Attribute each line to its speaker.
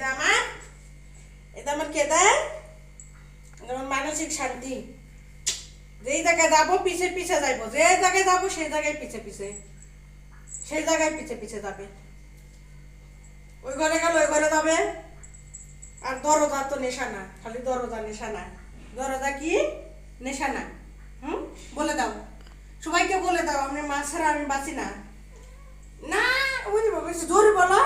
Speaker 1: আমার এটা আমার কেদার, আমার মানসিক শান্তি। যেই জায়গায় যাবো পিছে পিছে যাইবো, যে জায়গায় যাবো সেই জায়গায় পিছে পিছে, সেই জায়গায় পিছে পিছে যাবে। ওই ঘরে গেল ওই ঘরে যাবে। আর দরজা তো নেশানা, খালি দরজা নেশানা। দরজা কি নেশানা? বলে দাও, সবাইকে বলে দাও, আমি মা ছাড়া আমি বাঁচি না। না ওই বেশি জোরে বলো।